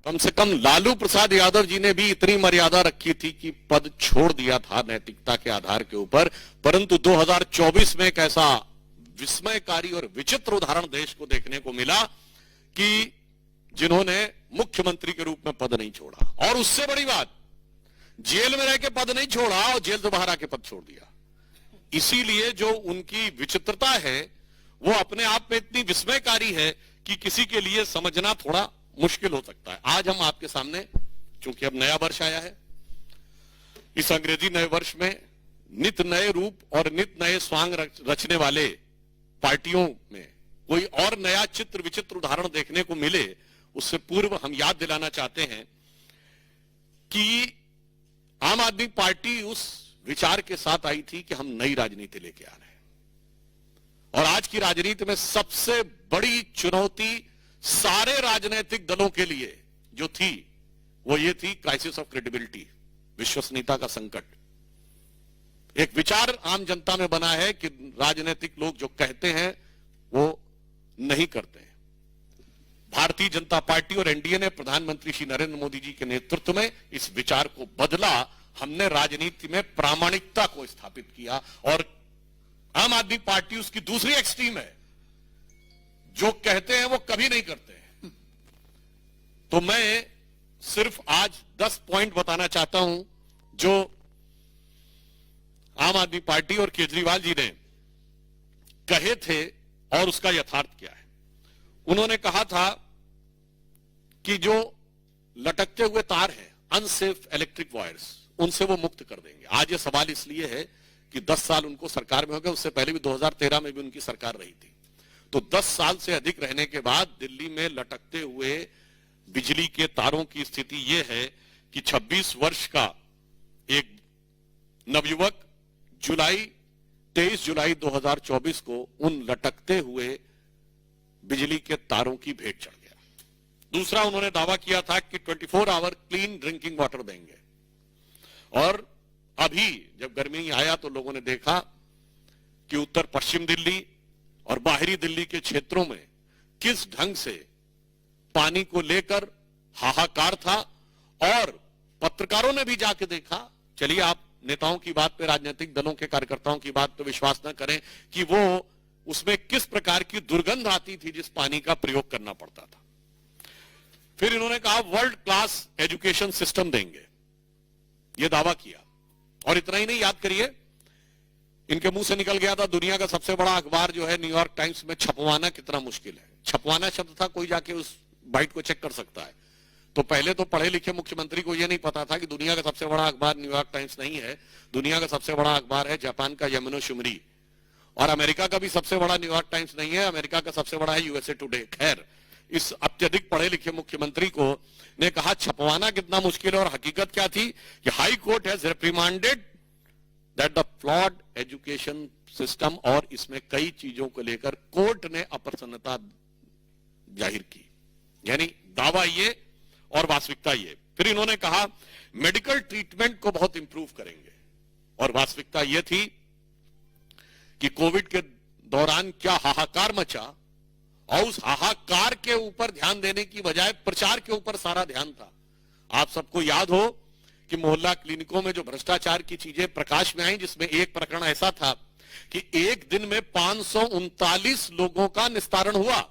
कम से कम लालू प्रसाद यादव जी ने भी इतनी मर्यादा रखी थी कि पद छोड़ दिया था नैतिकता के आधार के ऊपर, परंतु 2024 में एक ऐसा विस्मयकारी और विचित्र उदाहरण देश को देखने को मिला कि जिन्होंने मुख्यमंत्री के रूप में पद नहीं छोड़ा, और उससे बड़ी बात, जेल में रह के पद नहीं छोड़ा और जेल से बाहर आके पद छोड़ दिया। इसीलिए जो उनकी विचित्रता है वो अपने आप में इतनी विस्मयकारी है कि किसी के लिए समझना थोड़ा मुश्किल हो सकता है। आज हम आपके सामने, चूंकि अब नया वर्ष आया है, इस अंग्रेजी नए वर्ष में नित नए रूप और नित नए स्वांग रचने वाले पार्टियों में कोई और नया चित्र विचित्र उदाहरण देखने को मिले, उससे पूर्व हम याद दिलाना चाहते हैं कि आम आदमी पार्टी उस विचार के साथ आई थी कि हम नई राजनीति लेके आ रहे हैं, और आज की राजनीति में सबसे बड़ी चुनौती सारे राजनीतिक दलों के लिए जो थी वो ये थी क्राइसिस ऑफ क्रेडिबिलिटी, विश्वसनीयता का संकट। एक विचार आम जनता में बना है कि राजनीतिक लोग जो कहते हैं वो नहीं करते हैं। भारतीय जनता पार्टी और एनडीए ने प्रधानमंत्री श्री नरेंद्र मोदी जी के नेतृत्व में इस विचार को बदला। हमने राजनीति में प्रामाणिकता को स्थापित किया, और आम आदमी पार्टी उसकी दूसरी एक्सट्रीम है, जो कहते हैं वो कभी नहीं करते हैं। तो मैं सिर्फ आज 10 पॉइंट बताना चाहता हूं जो आम आदमी पार्टी और केजरीवाल जी ने कहे थे और उसका यथार्थ क्या है। उन्होंने कहा था कि जो लटकते हुए तार हैं, अनसेफ इलेक्ट्रिक वायर्स, उनसे वो मुक्त कर देंगे। आज ये सवाल इसलिए है कि 10 साल उनको सरकार में हो गए, उससे पहले भी 2013 में भी उनकी सरकार रही थी। तो 10 साल से अधिक रहने के बाद दिल्ली में लटकते हुए बिजली के तारों की स्थिति यह है कि 26 वर्ष का एक नवयुवक 23 जुलाई 2024 को उन लटकते हुए बिजली के तारों की भेंट चढ़ गया। दूसरा, उन्होंने दावा किया था कि 24 आवर क्लीन ड्रिंकिंग वाटर देंगे, और अभी जब गर्मी आया तो लोगों ने देखा कि उत्तर पश्चिम दिल्ली और बाहरी दिल्ली के क्षेत्रों में किस ढंग से पानी को लेकर हाहाकार था, और पत्रकारों ने भी जाके देखा। चलिए, आप नेताओं की बात पे, राजनीतिक दलों के कार्यकर्ताओं की बात पे विश्वास न करें कि वो उसमें किस प्रकार की दुर्गंध आती थी जिस पानी का प्रयोग करना पड़ता था। फिर इन्होंने कहा वर्ल्ड क्लास एजुकेशन सिस्टम देंगे, ये दावा किया। और इतना ही नहीं, याद करिए, इनके मुंह से निकल गया था दुनिया का सबसे बड़ा अखबार जो है न्यूयॉर्क टाइम्स में छपवाना कितना मुश्किल है। छपवाना शब्द था, कोई जाके उस बाइट को चेक कर सकता है। तो पहले तो पढ़े लिखे मुख्यमंत्री को यह नहीं पता था कि दुनिया का सबसे बड़ा अखबार न्यूयॉर्क टाइम्स नहीं है, दुनिया का सबसे बड़ा अखबार है जापान का यमनो शुमरी, और अमेरिका का भी सबसे बड़ा न्यूयॉर्क टाइम्स नहीं है, अमेरिका का सबसे बड़ा है यूएसए टुडे। खैर, इस अत्यधिक पढ़े लिखे मुख्यमंत्री को ने कहा छपवाना कितना मुश्किल है, और हकीकत क्या थी कि high court has reprimanded that the flawed education system, और इसमें कई चीजों को लेकर कोर्ट ने अप्रसन्नता जाहिर की। यानी दावा ये और वास्तविकता ये। फिर इन्होंने कहा मेडिकल ट्रीटमेंट को बहुत इंप्रूव करेंगे, और वास्तविकता यह थी कि कोविड के दौरान क्या हाहाकार मचा, और उस हाहाकार के ऊपर ध्यान देने की बजाय प्रचार के ऊपर सारा ध्यान था। आप सबको याद हो कि मोहल्ला क्लिनिकों में जो भ्रष्टाचार की चीजें प्रकाश में आई, जिसमें एक प्रकरण ऐसा था कि एक दिन में 539 लोगों का निस्तारण हुआ,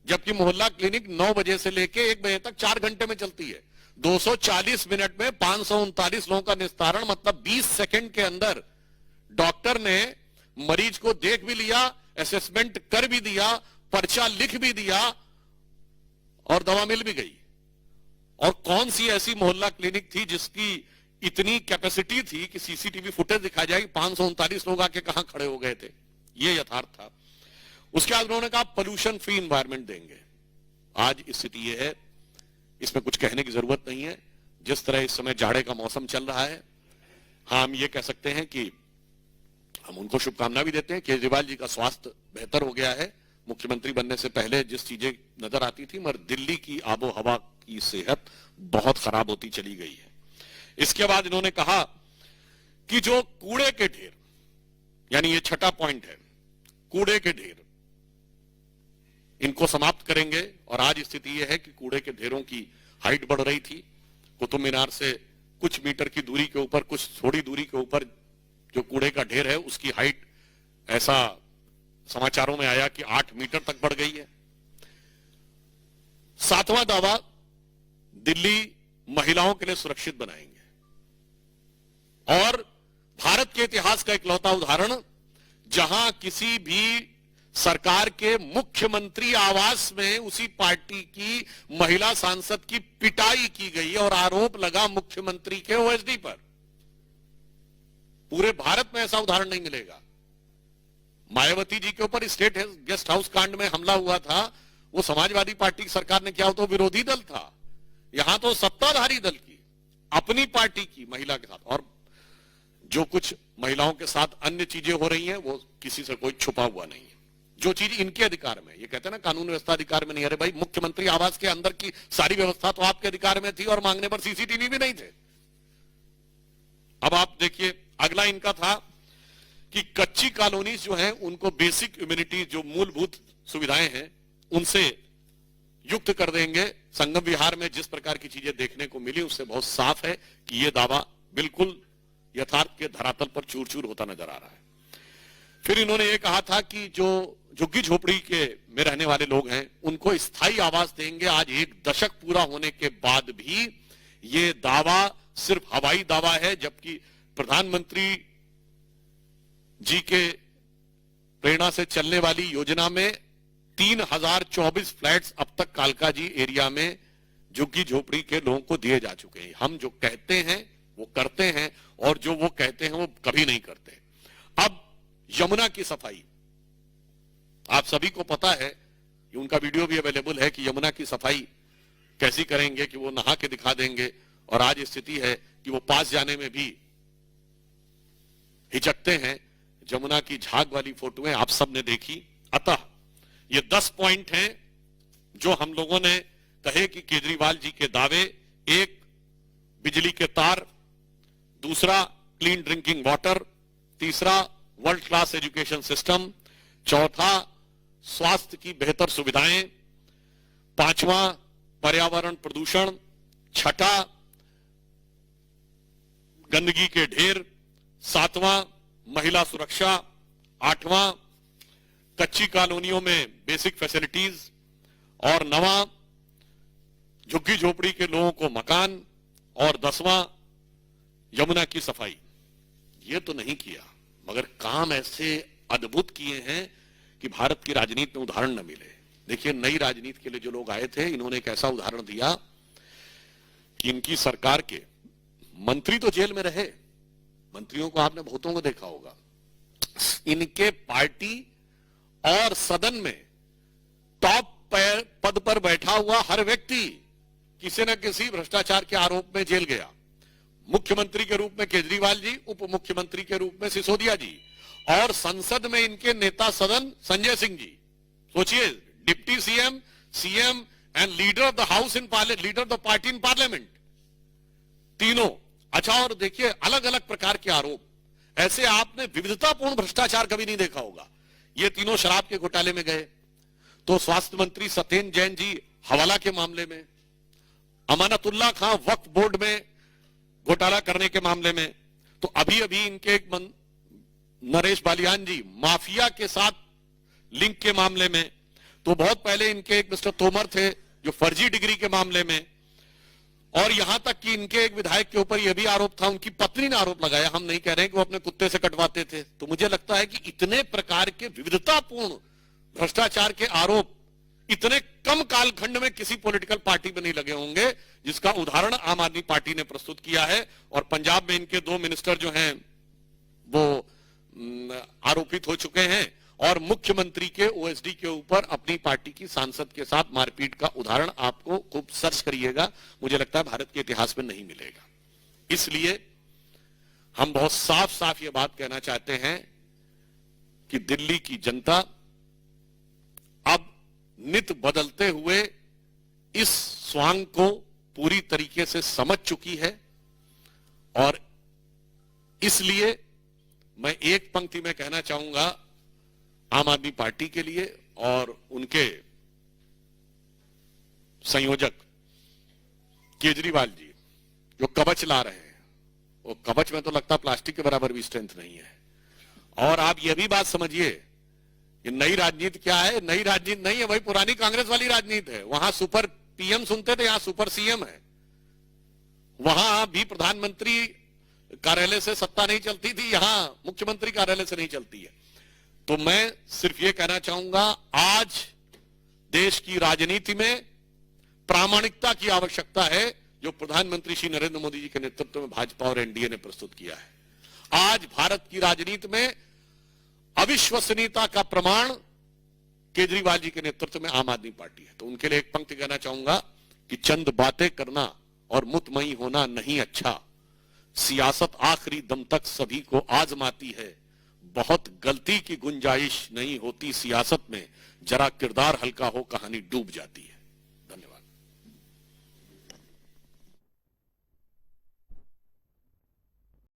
जबकि मोहल्ला क्लिनिक 9 बजे से लेके 1 बजे तक 4 घंटे में चलती है। 240 मिनट में 539 लोगों का निस्तारण, मतलब 20 सेकंड के अंदर डॉक्टर ने मरीज को देख भी लिया, असेसमेंट कर भी दिया, पर्चा लिख भी दिया, और दवा मिल भी गई। और कौन सी ऐसी मोहल्ला क्लिनिक थी जिसकी इतनी कैपेसिटी थी कि सीसीटीवी फुटेज दिखा जाएगी 539 लोग आके कहां खड़े हो गए थे। यह यथार्थ था। उसके बाद उन्होंने कहा पोल्यूशन फ्री एनवायरनमेंट देंगे। आज स्थिति यह है, इसमें कुछ कहने की जरूरत नहीं है। जिस तरह इस समय जाड़े का मौसम चल रहा है, हाँ, हम ये कह सकते हैं कि हम उनको शुभकामना भी देते हैं। केजरीवाल जी का स्वास्थ्य बेहतर हो गया है। मुख्यमंत्री बनने से पहले जिस चीजें नजर आती थी, मगर दिल्ली की आबो हवा की सेहत बहुत खराब होती चली गई है। इसके बाद इन्होंने कहा कि जो कूड़े के ढेर, यानी ये छठा पॉइंट है, कूड़े के ढेर, इनको समाप्त करेंगे। और आज स्थिति यह है कि कूड़े के ढेरों की हाइट बढ़ रही थी। कुतुब मीनार से कुछ मीटर की दूरी के ऊपर, कुछ थोड़ी दूरी के ऊपर जो कूड़े का ढेर है उसकी हाइट, ऐसा समाचारों में आया कि 8 मीटर तक बढ़ गई है। 7वां दावा, दिल्ली महिलाओं के लिए सुरक्षित बनाएंगे। और भारत के इतिहास का इकलौता उदाहरण, जहां किसी भी सरकार के मुख्यमंत्री आवास में उसी पार्टी की महिला सांसद की पिटाई की गई और आरोप लगा मुख्यमंत्री के ओएसडी पर। पूरे भारत में ऐसा उदाहरण नहीं मिलेगा। मायावती जी के ऊपर स्टेट गेस्ट हाउस कांड में हमला हुआ था, वो समाजवादी पार्टी की सरकार ने किया, तो विरोधी दल था। यहां तो सत्ताधारी दल की, अपनी पार्टी की महिला के साथ। और जो कुछ महिलाओं के साथ अन्य चीजें हो रही हैं वो किसी से कोई छुपा हुआ नहीं है। जो चीज इनके अधिकार में, ये कहते हैं ना कानून व्यवस्था अधिकार में नहीं। अरे भाई, मुख्यमंत्री आवास के अंदर की सारी व्यवस्था तो आपके अधिकार में थी और मांगने पर सीसीटीवी भी नहीं थे। अब आप देखिए, अगला इनका था कि कच्ची कॉलोनीज जो हैं उनको बेसिक इम्यूनिटी, जो मूलभूत सुविधाएं हैं, उनसे युक्त कर देंगे। संगम विहार में जिस प्रकार की चीजें देखने को मिली उससे बहुत साफ है कि यह दावा बिल्कुल यथार्थ के धरातल पर चूर चूर होता नजर आ रहा है। फिर इन्होंने ये कहा था कि जो झुग्गी झोपड़ी के में रहने वाले लोग हैं उनको स्थायी आवास देंगे। आज 1 दशक पूरा होने के बाद भी ये दावा सिर्फ हवाई दावा है, जबकि प्रधानमंत्री जी के प्रेरणा से चलने वाली योजना में 3024 फ्लैट्स अब तक कालका जी एरिया में झुग्गी झोपड़ी के लोगों को दिए जा चुके हैं। हम जो कहते हैं वो करते हैं, और जो वो कहते हैं वो कभी नहीं करते। अब यमुना की सफाई, आप सभी को पता है, उनका वीडियो भी अवेलेबल है कि यमुना की सफाई कैसी करेंगे कि वो नहा के दिखा देंगे। और आज स्थिति है कि वो पास जाने में भी हिचकते हैं। यमुना की झाग वाली फोटोएं आप सबने देखी। अतः ये 10 पॉइंट हैं जो हम लोगों ने कहे कि केजरीवाल जी के दावे। 1, बिजली के तार। दूसरा, क्लीन ड्रिंकिंग वाटर। तीसरा, वर्ल्ड क्लास एजुकेशन सिस्टम। चौथा, स्वास्थ्य की बेहतर सुविधाएं। 5वां, पर्यावरण प्रदूषण। 6ठा, गंदगी के ढेर। 7वां, महिला सुरक्षा। 8वां, कच्ची कॉलोनियों में बेसिक फैसिलिटीज। और 9वां, झुग्गी झोपड़ी के लोगों को मकान। और 10वां, यमुना की सफाई। ये तो नहीं किया, मगर काम ऐसे अद्भुत किए हैं कि भारत की राजनीति में उदाहरण न मिले। देखिए, नई राजनीति के लिए जो लोग आए थे, इन्होंने एक ऐसा उदाहरण दिया कि इनकी सरकार के मंत्री तो जेल में रहे, मंत्रियों को आपने बहुतों को देखा होगा, इनके पार्टी और सदन में टॉप पद पर बैठा हुआ हर व्यक्ति किसी न किसी भ्रष्टाचार के आरोप में जेल गया। मुख्यमंत्री के रूप में केजरीवाल जी, उप मुख्यमंत्री के रूप में सिसोदिया जी, और संसद में इनके नेता सदन संजय सिंह जी। सोचिए, deputy CM, CM and leader of the house in leader of the party in parliament, तीनों। अच्छा, और देखिए, अलग अलग प्रकार के आरोप। ऐसे आपने विविधतापूर्ण भ्रष्टाचार कभी नहीं देखा होगा। ये तीनों शराब के घोटाले में गए, तो स्वास्थ्य मंत्री सत्येंद्र जैन जी हवाला के मामले में, अमानतुल्लाह खां वक्फ बोर्ड में घोटाला करने के मामले में, तो अभी अभी इनके एक नरेश बालियान जी माफिया के साथ लिंक के मामले में, तो बहुत पहले इनके एक मिस्टर तोमर थे जो फर्जी डिग्री के मामले में, और यहां तक कि इनके एक विधायक के ऊपर यह भी आरोप था, उनकी पत्नी ने आरोप लगाया, हम नहीं कह रहे हैं कि वो अपने कुत्ते से कटवाते थे। तो मुझे लगता है कि इतने प्रकार के विविधतापूर्ण भ्रष्टाचार के आरोप इतने कम कालखंड में किसी पॉलिटिकल पार्टी में नहीं लगे होंगे, जिसका उदाहरण आम आदमी पार्टी ने प्रस्तुत किया है। और पंजाब में इनके 2 मिनिस्टर जो हैं वो आरोपित हो चुके हैं, और मुख्यमंत्री के ओएसडी के ऊपर अपनी पार्टी की सांसद के साथ मारपीट का उदाहरण आपको खूब सर्च करिएगा, मुझे लगता है भारत के इतिहास में नहीं मिलेगा। इसलिए हम बहुत साफ साफ ये बात कहना चाहते हैं कि दिल्ली की जनता अब नित बदलते हुए इस स्वांग को पूरी तरीके से समझ चुकी है, और इसलिए मैं एक पंक्ति में कहना चाहूंगा आम आदमी पार्टी के लिए और उनके संयोजक केजरीवाल जी जो कवच ला रहे हैं, वो कवच में तो लगता प्लास्टिक के बराबर भी स्ट्रेंथ नहीं है। और आप यह भी बात समझिए, ये नई राजनीति क्या है? नई राजनीति नहीं है, वही पुरानी कांग्रेस वाली राजनीति है। वहां सुपर पीएम सुनते थे, यहां सुपर सीएम है। वहां भी प्रधानमंत्री कार्यालय से सत्ता नहीं चलती थी, यहां मुख्यमंत्री कार्यालय से नहीं चलती है। तो मैं सिर्फ ये कहना चाहूंगा, आज देश की राजनीति में प्रामाणिकता की आवश्यकता है, जो प्रधानमंत्री श्री नरेंद्र मोदी जी के नेतृत्व में भाजपा और एनडीए ने प्रस्तुत किया है। आज भारत की राजनीति में अविश्वसनीयता का प्रमाण केजरीवाल जी के नेतृत्व में आम आदमी पार्टी है। तो उनके लिए एक पंक्ति कहना चाहूंगा कि चंद बातें करना और मुतमई होना नहीं अच्छा, सियासत आखिरी दम तक सभी को आजमाती है, बहुत गलती की गुंजाइश नहीं होती सियासत में, जरा किरदार हल्का हो कहानी डूब जाती है।